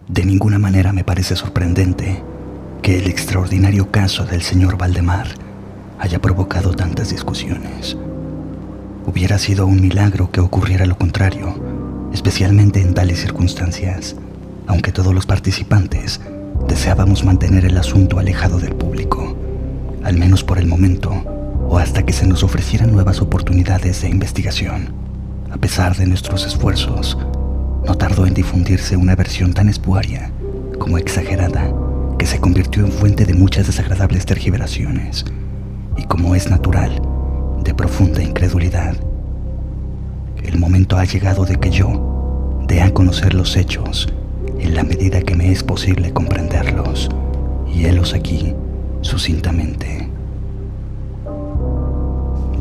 De ninguna manera me parece sorprendente que el extraordinario caso del señor Valdemar haya provocado tantas discusiones. Hubiera sido un milagro que ocurriera lo contrario, especialmente en tales circunstancias, aunque todos los participantes deseábamos mantener el asunto alejado del público, al menos por el momento, o hasta que se nos ofrecieran nuevas oportunidades de investigación. A pesar de nuestros esfuerzos, no tardó en difundirse una versión tan espuaria como exagerada que se convirtió en fuente de muchas desagradables tergiversaciones y, como es natural, de profunda incredulidad. El momento ha llegado de que yo dé a conocer los hechos en la medida que me es posible comprenderlos, y helos aquí sucintamente.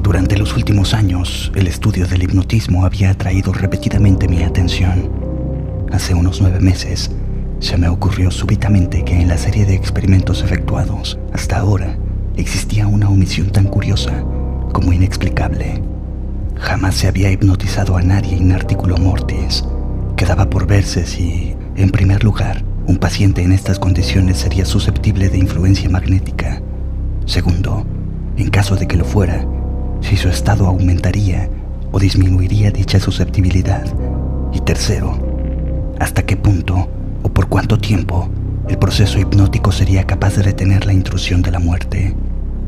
Durante los últimos años, el estudio del hipnotismo había atraído repetidamente mi atención. Hace unos 9 meses, se me ocurrió súbitamente que en la serie de experimentos efectuados hasta ahora existía una omisión tan curiosa como inexplicable. Jamás se había hipnotizado a nadie in articulo mortis. Quedaba por verse si, en primer lugar, un paciente en estas condiciones sería susceptible de influencia magnética. Segundo, en caso de que lo fuera, si su estado aumentaría o disminuiría dicha susceptibilidad. Y tercero, hasta qué punto o por cuánto tiempo el proceso hipnótico sería capaz de retener la intrusión de la muerte.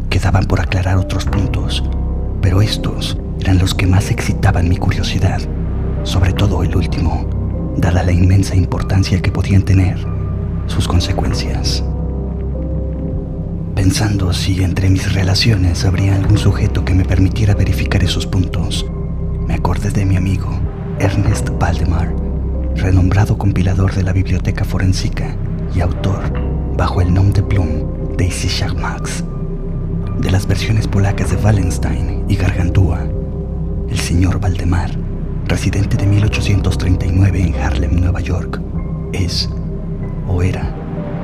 Quedaban por aclarar otros puntos, pero estos eran los que más excitaban mi curiosidad, sobre todo el último, dada la inmensa importancia que podían tener sus consecuencias. Pensando si entre mis relaciones habría algún sujeto que me permitiera verificar esos puntos, me acordé de mi amigo Ernest Valdemar, renombrado compilador de la biblioteca forensica y autor, bajo el nom de plume de Zizek Max, de las versiones polacas de Wallenstein y Gargantúa. El señor Valdemar, residente de 1839 en Harlem, Nueva York, es, o era,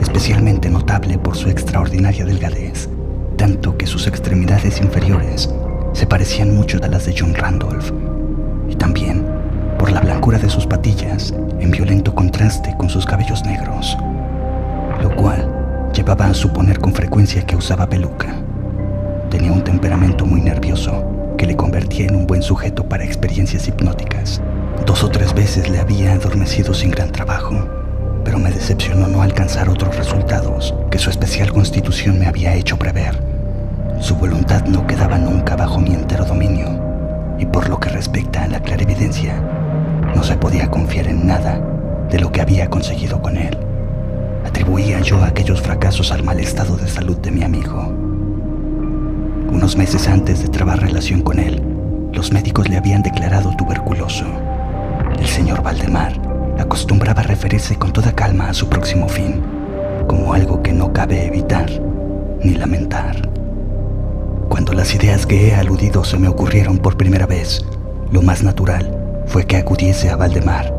especialmente notable por su extraordinaria delgadez, tanto que sus extremidades inferiores se parecían mucho a las de John Randolph, y también por la blancura de sus patillas en violento contraste con sus cabellos negros, lo cual llevaba a suponer con frecuencia que usaba peluca. Tenía un temperamento muy nervioso que le convertía en un buen sujeto para experiencias hipnóticas. 2 o 3 veces le había adormecido sin gran trabajo, pero me decepcionó no alcanzar otros resultados que su especial constitución me había hecho prever. Su voluntad no quedaba nunca bajo mi entero dominio, y por lo que respecta a la clarividencia, no se podía confiar en nada de lo que había conseguido con él. Atribuía yo aquellos fracasos al mal estado de salud de mi amigo. Unos meses antes de trabar relación con él, los médicos le habían declarado tuberculoso. El señor Valdemar acostumbraba a referirse con toda calma a su próximo fin, como algo que no cabe evitar ni lamentar. Cuando las ideas que he aludido se me ocurrieron por primera vez, lo más natural fue que acudiese a Valdemar.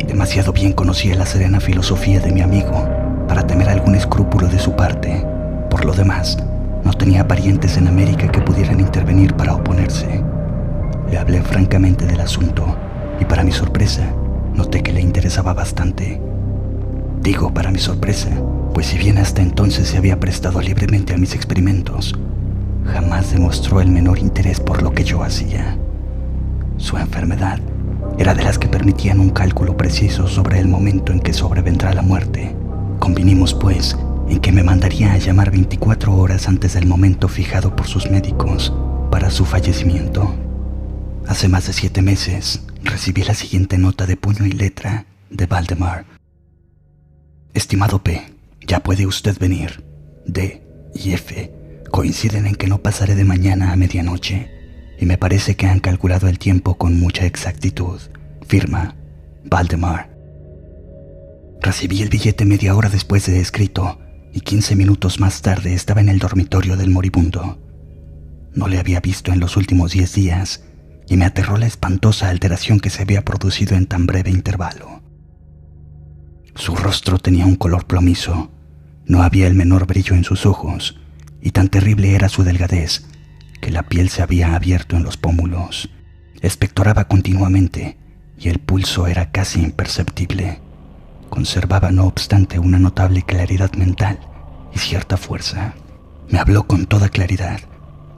Demasiado bien conocía la serena filosofía de mi amigo para temer algún escrúpulo de su parte. Por lo demás, no tenía parientes en América que pudieran intervenir para oponerse. Le hablé francamente del asunto y, para mi sorpresa, noté que le interesaba bastante. Digo para mi sorpresa, pues si bien hasta entonces se había prestado libremente a mis experimentos, jamás demostró el menor interés por lo que yo hacía. Su enfermedad era de las que permitían un cálculo preciso sobre el momento en que sobrevendrá la muerte. Convinimos, pues, en que me mandaría a llamar 24 horas antes del momento fijado por sus médicos para su fallecimiento. Hace más de 7 meses recibí la siguiente nota de puño y letra de Valdemar. Estimado P, ya puede usted venir. D y F coinciden en que no pasaré de mañana a medianoche, y me parece que han calculado el tiempo con mucha exactitud. Firma, Valdemar. Recibí el billete media hora después de escrito, y 15 minutos más tarde estaba en el dormitorio del moribundo. No le había visto en los últimos 10 días, y me aterró la espantosa alteración que se había producido en tan breve intervalo. Su rostro tenía un color plomizo, no había el menor brillo en sus ojos, y tan terrible era su delgadez que la piel se había abierto en los pómulos. Expectoraba continuamente, y el pulso era casi imperceptible. conservaba no obstante una notable claridad mental y cierta fuerza. Me habló con toda claridad,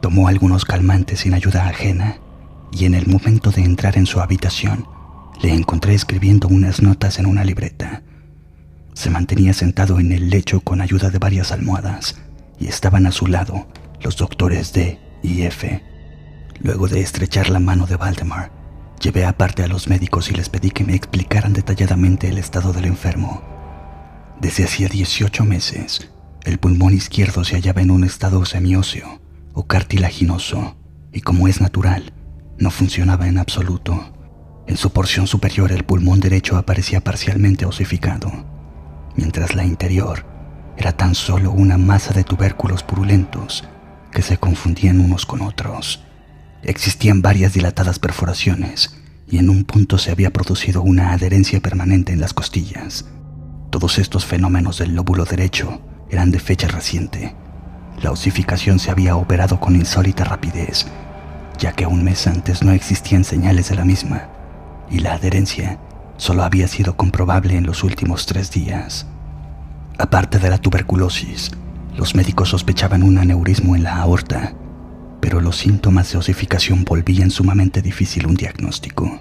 tomó algunos calmantes sin ayuda ajena, y en el momento de entrar en su habitación, le encontré escribiendo unas notas en una libreta. Se mantenía sentado en el lecho con ayuda de varias almohadas, y estaban a su lado los doctores D y F. Luego de estrechar la mano de Valdemar, llevé aparte a los médicos y les pedí que me explicaran detalladamente el estado del enfermo. Desde hacía 18 meses, el pulmón izquierdo se hallaba en un estado semióseo o cartilaginoso, y como es natural, no funcionaba en absoluto. En su porción superior el pulmón derecho aparecía parcialmente osificado, mientras la interior era tan solo una masa de tubérculos purulentos que se confundían unos con otros. Existían varias dilatadas perforaciones y en un punto se había producido una adherencia permanente en las costillas. Todos estos fenómenos del lóbulo derecho eran de fecha reciente. La osificación se había operado con insólita rapidez, ya que un mes antes no existían señales de la misma, y la adherencia solo había sido comprobable en los últimos 3 días. Aparte de la tuberculosis, los médicos sospechaban un aneurismo en la aorta, pero los síntomas de osificación volvían sumamente difícil un diagnóstico.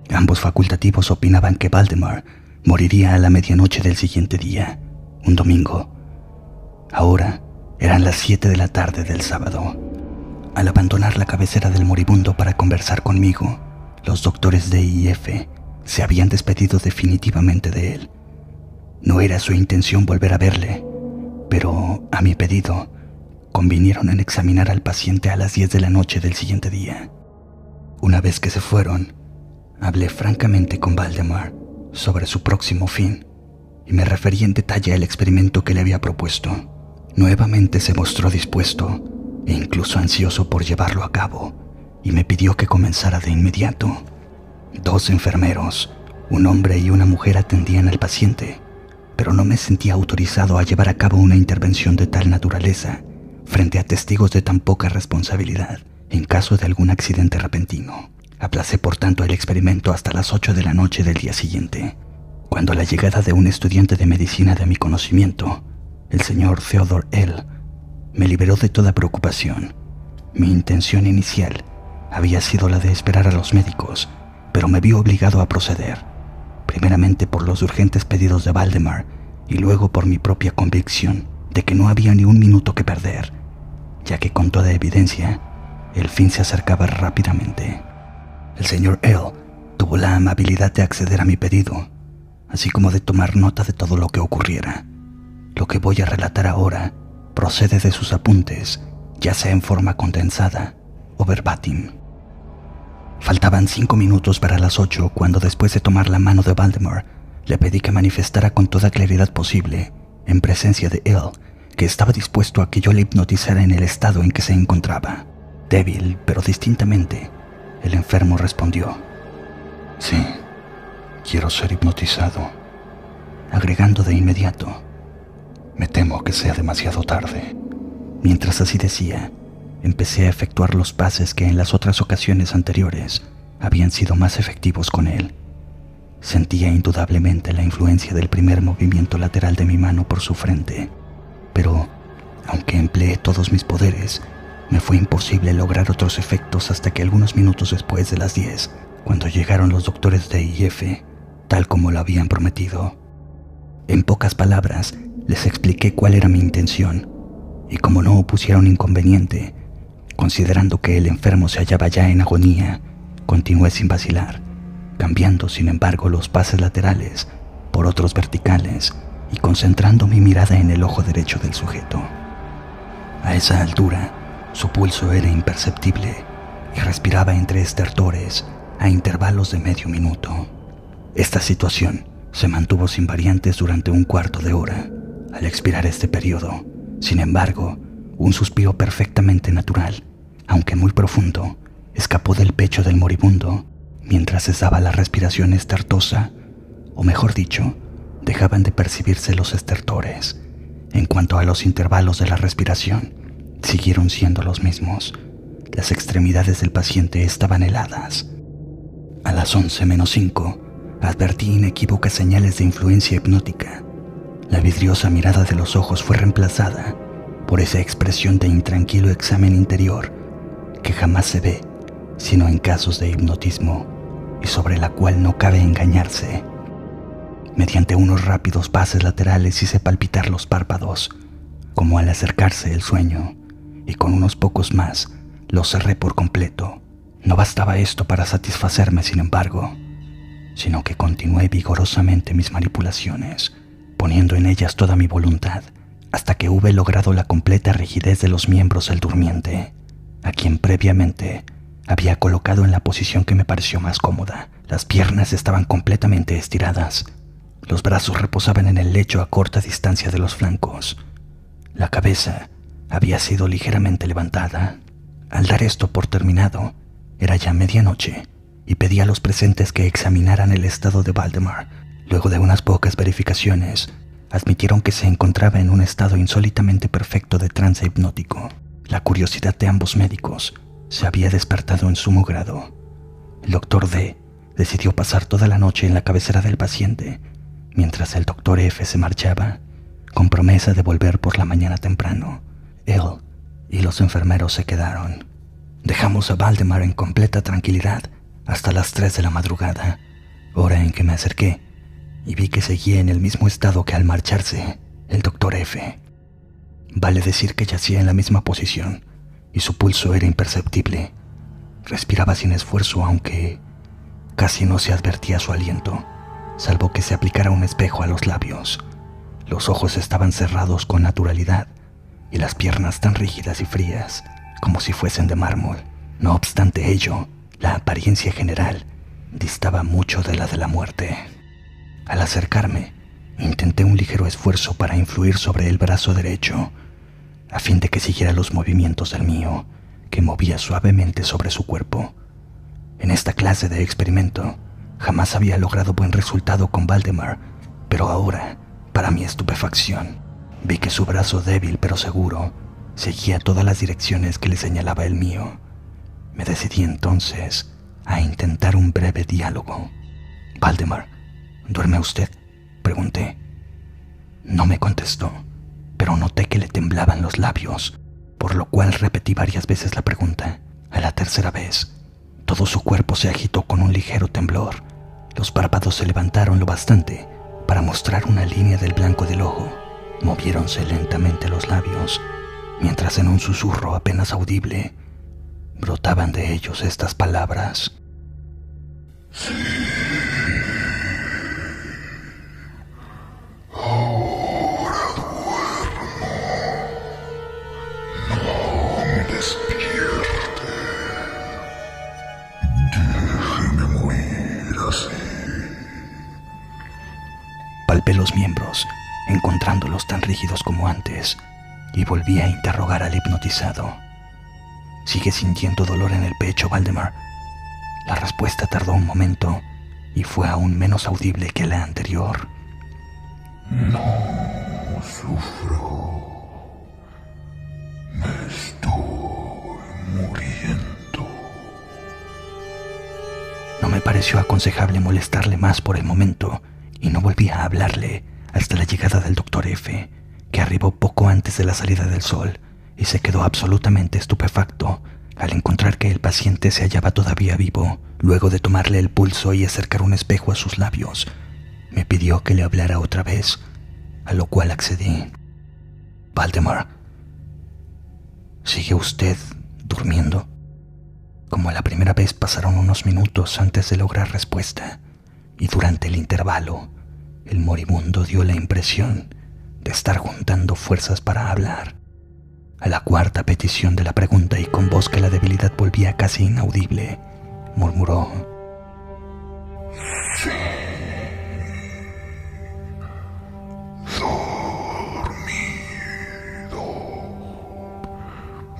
Ambos facultativos opinaban que Valdemar moriría a la medianoche del siguiente día, un domingo. Ahora eran las 7 de la tarde del sábado. Al abandonar la cabecera del moribundo para conversar conmigo, los doctores D y F se habían despedido definitivamente de él. No era su intención volver a verle, pero a mi pedido, convinieron en examinar al paciente a las 10 de la noche del siguiente día. Una vez que se fueron, hablé francamente con Valdemar sobre su próximo fin y me referí en detalle al experimento que le había propuesto. Nuevamente se mostró dispuesto e incluso ansioso por llevarlo a cabo y me pidió que comenzara de inmediato. 2 enfermeros, un hombre y una mujer, atendían al paciente, pero no me sentía autorizado a llevar a cabo una intervención de tal naturaleza frente a testigos de tan poca responsabilidad en caso de algún accidente repentino. Aplacé por tanto el experimento hasta las 8 de la noche del día siguiente, cuando la llegada de un estudiante de medicina de mi conocimiento, el señor Theodore L., me liberó de toda preocupación. Mi intención inicial había sido la de esperar a los médicos, pero me vi obligado a proceder, primeramente por los urgentes pedidos de Valdemar y luego por mi propia convicción de que no había ni un minuto que perder, ya que con toda evidencia el fin se acercaba rápidamente. El señor L. tuvo la amabilidad de acceder a mi pedido, así como de tomar nota de todo lo que ocurriera. Lo que voy a relatar ahora procede de sus apuntes, ya sea en forma condensada o verbatim. Faltaban 5 minutos para las 8 cuando, después de tomar la mano de Valdemar, le pedí que manifestara con toda claridad posible, en presencia de él, que estaba dispuesto a que yo le hipnotizara en el estado en que se encontraba. Débil, pero distintamente, el enfermo respondió: «Sí, quiero ser hipnotizado», agregando de inmediato: «Me temo que sea demasiado tarde». Mientras así decía, empecé a efectuar los pases que en las otras ocasiones anteriores habían sido más efectivos con él. Sentía indudablemente la influencia del primer movimiento lateral de mi mano por su frente, pero, aunque empleé todos mis poderes, me fue imposible lograr otros efectos hasta que algunos minutos después de las 10, cuando llegaron los doctores D y F, tal como lo habían prometido. En pocas palabras, les expliqué cuál era mi intención, y como no opusieron inconveniente, considerando que el enfermo se hallaba ya en agonía, continué sin vacilar, cambiando sin embargo los pases laterales por otros verticales y concentrando mi mirada en el ojo derecho del sujeto. A esa altura, su pulso era imperceptible y respiraba entre estertores a intervalos de medio minuto. Esta situación se mantuvo sin variantes durante un cuarto de hora. Al expirar este periodo, sin embargo, un suspiro perfectamente natural, aunque muy profundo, escapó del pecho del moribundo mientras cesaba la respiración estertosa, o mejor dicho, dejaban de percibirse los estertores. En cuanto a los intervalos de la respiración, siguieron siendo los mismos. Las extremidades del paciente estaban heladas. A las 11 menos 5, Advertí inequívocas señales de influencia hipnótica. La vidriosa mirada de los ojos fue reemplazada por esa expresión de intranquilo examen interior que jamás se ve sino en casos de hipnotismo y sobre la cual no cabe engañarse. Mediante unos rápidos pases laterales hice palpitar los párpados, como al acercarse el sueño, y con unos pocos más los cerré por completo. No bastaba esto para satisfacerme, sin embargo, sino que continué vigorosamente mis manipulaciones, poniendo en ellas toda mi voluntad, hasta que hube logrado la completa rigidez de los miembros del durmiente, a quien previamente había colocado en la posición que me pareció más cómoda. Las piernas estaban completamente estiradas, los brazos reposaban en el lecho a corta distancia de los flancos. La cabeza había sido ligeramente levantada. Al dar esto por terminado, era ya medianoche y pedí a los presentes que examinaran el estado de Valdemar. Luego de unas pocas verificaciones, admitieron que se encontraba en un estado insólitamente perfecto de trance hipnótico. La curiosidad de ambos médicos se había despertado en sumo grado. El doctor D decidió pasar toda la noche en la cabecera del paciente, mientras el doctor F se marchaba, con promesa de volver por la mañana temprano. Él y los enfermeros se quedaron. Dejamos a Valdemar en completa tranquilidad hasta las 3 de la madrugada, hora en que me acerqué y vi que seguía en el mismo estado que al marcharse el doctor F. Vale decir que yacía en la misma posición y su pulso era imperceptible. Respiraba sin esfuerzo, aunque casi no se advertía su aliento, salvo que se aplicara un espejo a los labios. Los ojos estaban cerrados con naturalidad y las piernas tan rígidas y frías como si fuesen de mármol. No obstante ello, la apariencia general distaba mucho de la de la muerte. Al acercarme, intenté un ligero esfuerzo para influir sobre el brazo derecho, a fin de que siguiera los movimientos del mío, que movía suavemente sobre su cuerpo. En esta clase de experimento, jamás había logrado buen resultado con Valdemar, pero ahora, para mi estupefacción, vi que su brazo débil pero seguro seguía todas las direcciones que le señalaba el mío. Me decidí entonces a intentar un breve diálogo. «Valdemar, ¿duerme usted?», pregunté. No me contestó, pero noté que le temblaban los labios, por lo cual repetí varias veces la pregunta. A la tercera vez, todo su cuerpo se agitó con un ligero temblor. Los párpados se levantaron lo bastante para mostrar una línea del blanco del ojo. Moviéronse lentamente los labios, mientras en un susurro apenas audible brotaban de ellos estas palabras. Sí. Ahora duermo. No me despierte. Déjeme morir así. Palpé los miembros, encontrándolos tan rígidos como antes, y volví a interrogar al hipnotizado. ¿Sigue sintiendo dolor en el pecho, Valdemar? La respuesta tardó un momento y fue aún menos audible que la anterior. No sufro. Me estoy muriendo. No me pareció aconsejable molestarle más por el momento y no volví a hablarle hasta la llegada del doctor F, que arribó poco antes de la salida del sol y se quedó absolutamente estupefacto al encontrar que el paciente se hallaba todavía vivo. Luego de tomarle el pulso y acercar un espejo a sus labios, me pidió que le hablara otra vez, a lo cual accedí. «Valdemar, ¿sigue usted durmiendo?». Como la primera vez pasaron unos minutos antes de lograr respuesta, y durante el intervalo, el moribundo dio la impresión de estar juntando fuerzas para hablar. A la cuarta petición de la pregunta y con voz que la debilidad volvía casi inaudible, murmuró: Sí. Dormido.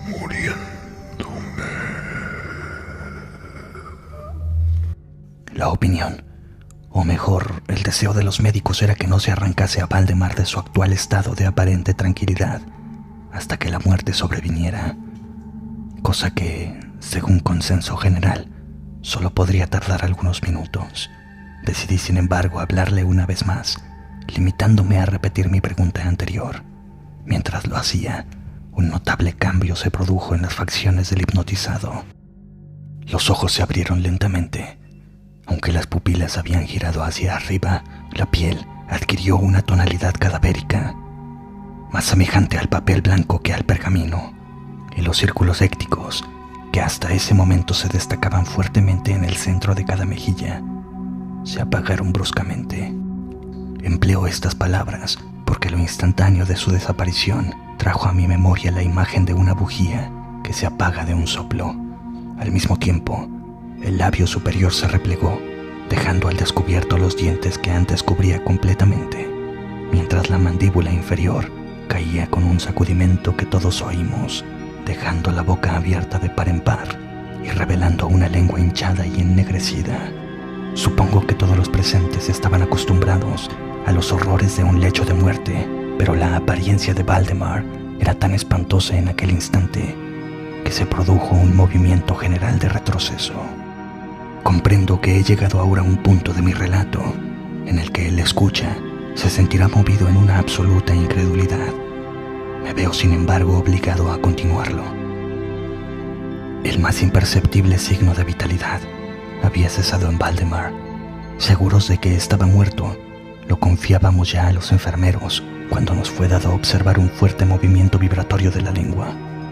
Muriéndome. La opinión, o mejor, el deseo de los médicos era que no se arrancase a Valdemar de su actual estado de aparente tranquilidad hasta que la muerte sobreviniera, cosa que, según consenso general, solo podría tardar algunos minutos. Decidí, sin embargo, hablarle una vez más, limitándome a repetir mi pregunta anterior. Mientras lo hacía, un notable cambio se produjo en las facciones del hipnotizado. Los ojos se abrieron lentamente. Aunque las pupilas habían girado hacia arriba, la piel adquirió una tonalidad cadavérica, más semejante al papel blanco que al pergamino, y los círculos écticos, que hasta ese momento se destacaban fuertemente en el centro de cada mejilla, se apagaron bruscamente. Empleo estas palabras porque lo instantáneo de su desaparición trajo a mi memoria la imagen de una bujía que se apaga de un soplo. Al mismo tiempo, el labio superior se replegó, dejando al descubierto los dientes que antes cubría completamente, mientras la mandíbula inferior caía con un sacudimiento que todos oímos, dejando la boca abierta de par en par y revelando una lengua hinchada y ennegrecida. Supongo que todos los presentes estaban acostumbrados a los horrores de un lecho de muerte, pero la apariencia de Valdemar era tan espantosa en aquel instante que se produjo un movimiento general de retroceso. Comprendo que he llegado ahora a un punto de mi relato en el que el escucha se sentirá movido en una absoluta incredulidad. Me veo, sin embargo, obligado a continuarlo. El más imperceptible signo de vitalidad había cesado en Valdemar. Seguros de que estaba muerto, lo confiábamos ya a los enfermeros cuando nos fue dado observar un fuerte movimiento vibratorio de la lengua.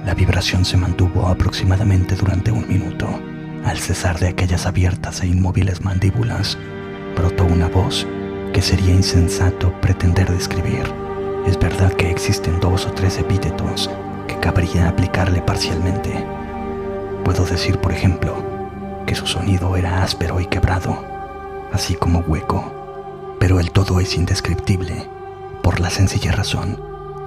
La vibración se mantuvo aproximadamente durante 1 minuto. Al cesar de aquellas abiertas e inmóviles mandíbulas, brotó una voz que sería insensato pretender describir. Es verdad que existen 2 o 3 epítetos que cabría aplicarle parcialmente. Puedo decir, por ejemplo, que su sonido era áspero y quebrado, así como hueco, pero el todo es indescriptible por la sencilla razón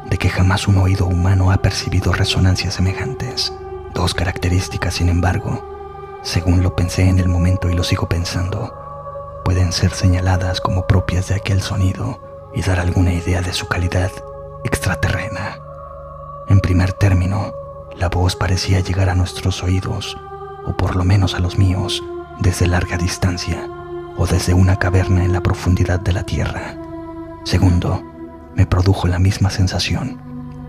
de que jamás un oído humano ha percibido resonancias semejantes. 2 características, sin embargo, según lo pensé en el momento y lo sigo pensando, pueden ser señaladas como propias de aquel sonido y dar alguna idea de su calidad extraterrena. En primer término, la voz parecía llegar a nuestros oídos, o por lo menos a los míos, desde larga distancia, o desde una caverna en la profundidad de la tierra. Segundo, me produjo la misma sensación.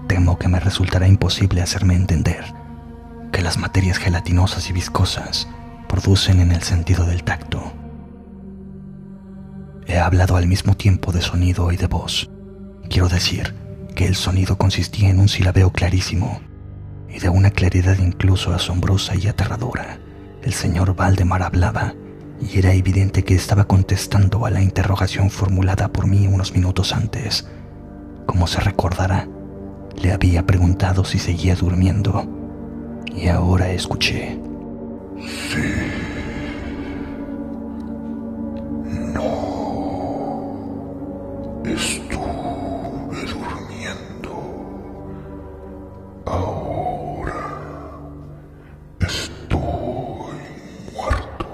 Temo que me resultará imposible hacerme entender que las materias gelatinosas y viscosas producen en el sentido del tacto. He hablado al mismo tiempo de sonido y de voz. Quiero decir que el sonido consistía en un silabeo clarísimo y de una claridad incluso asombrosa y aterradora. El señor Valdemar hablaba y era evidente que estaba contestando a la interrogación formulada por mí unos minutos antes. Como se recordará, le había preguntado si seguía durmiendo y ahora escuché. Sí. No. Estuve durmiendo. Ahora estoy muerto.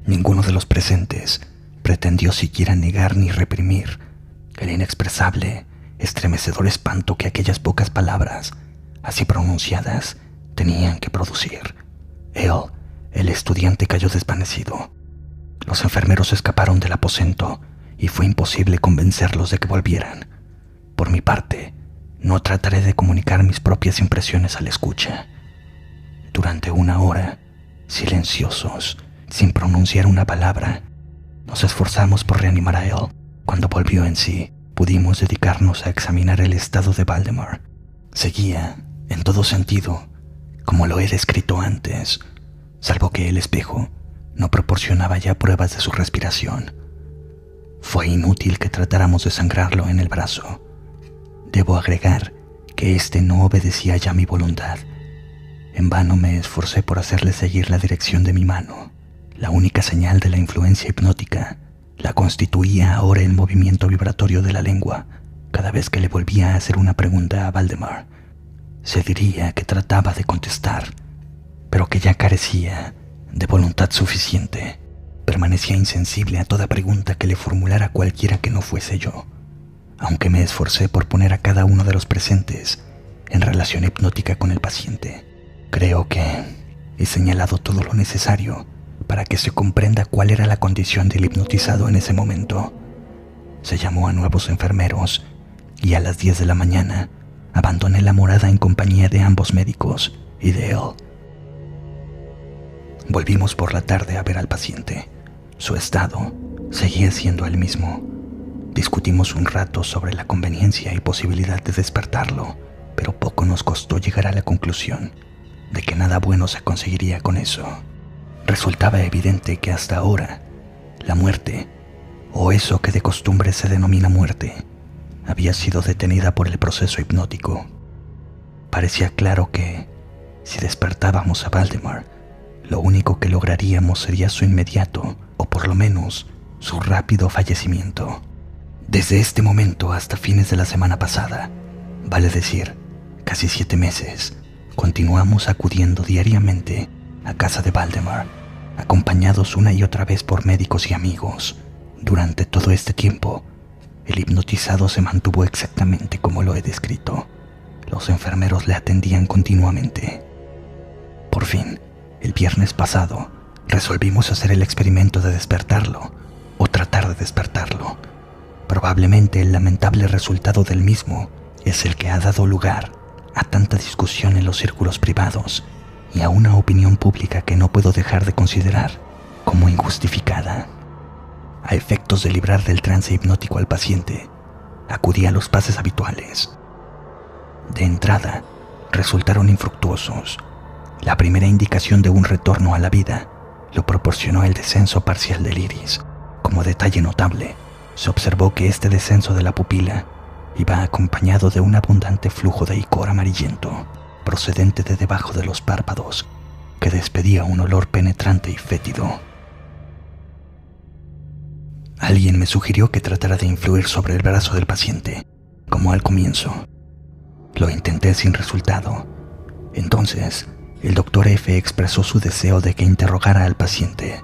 Ninguno de los presentes pretendió siquiera negar ni reprimir el inexpresable, estremecedor espanto que aquellas pocas palabras, así pronunciadas, tenían que producir. Él, el estudiante, cayó desvanecido. Los enfermeros escaparon del aposento y fue imposible convencerlos de que volvieran. Por mi parte, no trataré de comunicar mis propias impresiones al escucha. Durante 1 hora, silenciosos, sin pronunciar una palabra, nos esforzamos por reanimar a él. Cuando volvió en sí, pudimos dedicarnos a examinar el estado de Valdemar. Seguía, en todo sentido, como lo he descrito antes, salvo que el espejo no proporcionaba ya pruebas de su respiración. Fue inútil que tratáramos de sangrarlo en el brazo. Debo agregar que éste no obedecía ya a mi voluntad. En vano me esforcé por hacerle seguir la dirección de mi mano. La única señal de la influencia hipnótica la constituía ahora el movimiento vibratorio de la lengua cada vez que le volvía a hacer una pregunta a Valdemar. Se diría que trataba de contestar, pero que ya carecía de voluntad suficiente. Permanecía insensible a toda pregunta que le formulara cualquiera que no fuese yo, aunque me esforcé por poner a cada uno de los presentes en relación hipnótica con el paciente. Creo que he señalado todo lo necesario para que se comprenda cuál era la condición del hipnotizado en ese momento. Se llamó a nuevos enfermeros y a las 10 de la mañana abandoné la morada en compañía de ambos médicos y de él. Volvimos por la tarde a ver al paciente. Su estado seguía siendo el mismo. Discutimos un rato sobre la conveniencia y posibilidad de despertarlo, pero poco nos costó llegar a la conclusión de que nada bueno se conseguiría con eso. Resultaba evidente que hasta ahora la muerte, o eso que de costumbre se denomina muerte, había sido detenida por el proceso hipnótico. Parecía claro que, si despertábamos a Valdemar, lo único que lograríamos sería su inmediato, o por lo menos, su rápido fallecimiento. Desde este momento hasta fines de la semana pasada, vale decir, casi 7 meses, continuamos acudiendo diariamente a casa de Valdemar, acompañados una y otra vez por médicos y amigos. Durante todo este tiempo, el hipnotizado se mantuvo exactamente como lo he descrito. Los enfermeros le atendían continuamente. Por fin, el viernes pasado, resolvimos hacer el experimento de despertarlo, o tratar de despertarlo. Probablemente el lamentable resultado del mismo es el que ha dado lugar a tanta discusión en los círculos privados y a una opinión pública que no puedo dejar de considerar como injustificada. A efectos de librar del trance hipnótico al paciente, acudí a los pases habituales. De entrada, resultaron infructuosos. La primera indicación de un retorno a la vida lo proporcionó el descenso parcial del iris. Como detalle notable, se observó que este descenso de la pupila iba acompañado de un abundante flujo de icor amarillento procedente de debajo de los párpados, que despedía un olor penetrante y fétido. Alguien me sugirió que tratara de influir sobre el brazo del paciente, como al comienzo. Lo intenté sin resultado. Entonces, el Dr. F. expresó su deseo de que interrogara al paciente.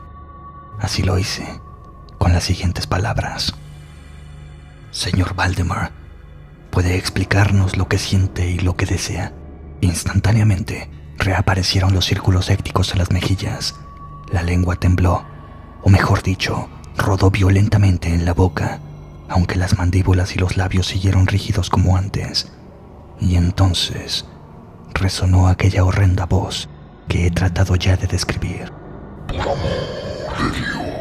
Así lo hice, con las siguientes palabras: «Señor Valdemar, ¿puede explicarnos lo que siente y lo que desea?». Instantáneamente, reaparecieron los círculos hécticos en las mejillas. La lengua tembló, o mejor dicho, rodó violentamente en la boca, aunque las mandíbulas y los labios siguieron rígidos como antes. Y entonces resonó aquella horrenda voz que he tratado ya de describir. Por amor de Dios,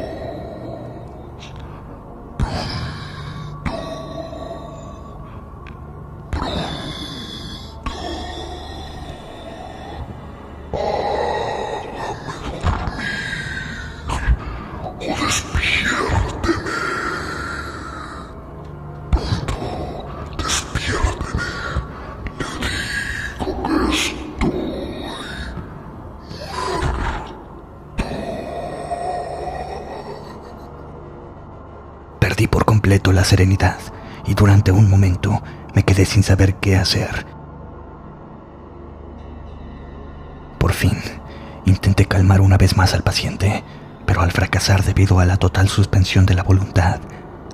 Perdí por completo la serenidad y durante un momento me quedé sin saber qué hacer. Por fin, intenté calmar una vez más al paciente, pero al fracasar debido a la total suspensión de la voluntad,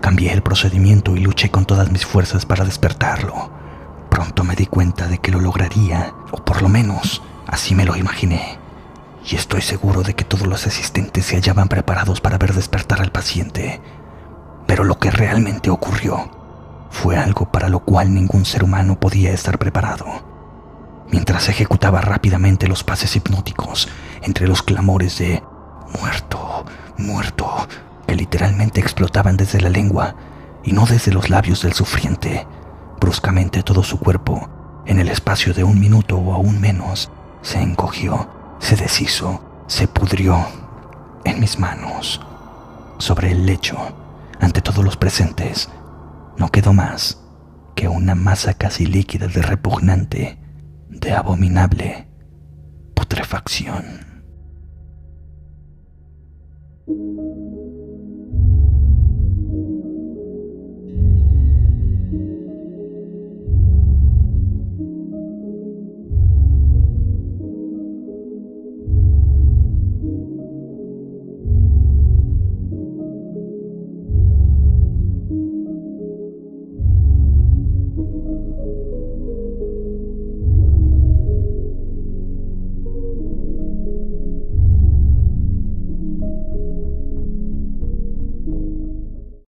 cambié el procedimiento y luché con todas mis fuerzas para despertarlo. Pronto me di cuenta de que lo lograría, o por lo menos así me lo imaginé, y estoy seguro de que todos los asistentes se hallaban preparados para ver despertar al paciente. Pero lo que realmente ocurrió fue algo para lo cual ningún ser humano podía estar preparado. Mientras ejecutaba rápidamente los pases hipnóticos, entre los clamores de «muerto, muerto», que literalmente explotaban desde la lengua y no desde los labios del sufriente, bruscamente todo su cuerpo, en el espacio de 1 minuto o aún menos, se encogió, se deshizo, se pudrió en mis manos. Sobre el lecho, ante todos los presentes, no quedó más que una masa casi líquida de repugnante, de abominable putrefacción.